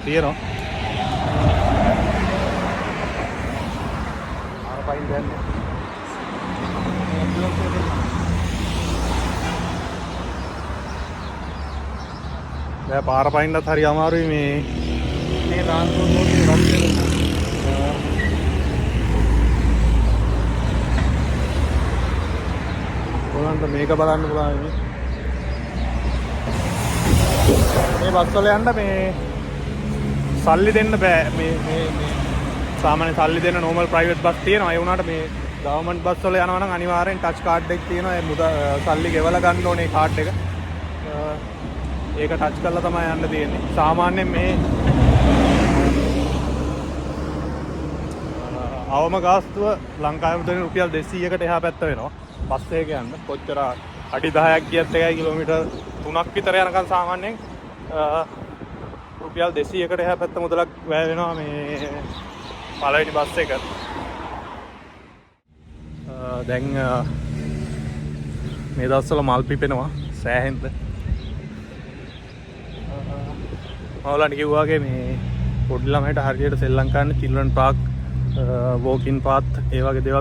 තියෙනවා. ආර පයින් දැන්නේ. දැන් පාර පයින්නත් හරි අමාරුයි මේ ට්‍රාන්ස්පෝර්ට් රෝඩේ රත් වෙනවා. ඔයගොල්ලන්ට මේක බලන්න පුළුවන් මේ බස් වල යන්න මේ සල්ලි දෙන්න බෑ මේ සාමාන්‍ය සල්ලි දෙන්න normal private බස් තියෙනවා. ඒ වුණාට මේ government බස් වල යනවා නම් අනිවාර්යෙන් touch card එක තියෙනවා. ඒ සල්ලි ගෙවලා ගන්න ඕනේ කාඩ් එක. ඒක ටච් කරලා තමයි යන්න තියෙන්නේ. සාමාන්‍යයෙන් මේ අවම ගාස්තුව ලංකාවේ මුදලින් රුපියල් 200කට එහා පැත්ත වෙනවා. බස් එකක යන්න. කොච්චර අඩි 10ක් ගියත් එකයි කිලෝමීටර් 3ක් විතර යනකම් සාමාන්‍යයෙන් රුපියල් 200කට එහා පැත්ත මුදලක් වැය වෙනවා මේ පළවෙනි බස් එක. දැන් මේ දවස්වල මල් පිපෙනවා සෑහෙන්න. ඔයාලට කිව්වාගේ මේ පොඩි ළමයිට හරියට සෙල්ලම් කරන්න children park walking path ඒ වගේ දේවල්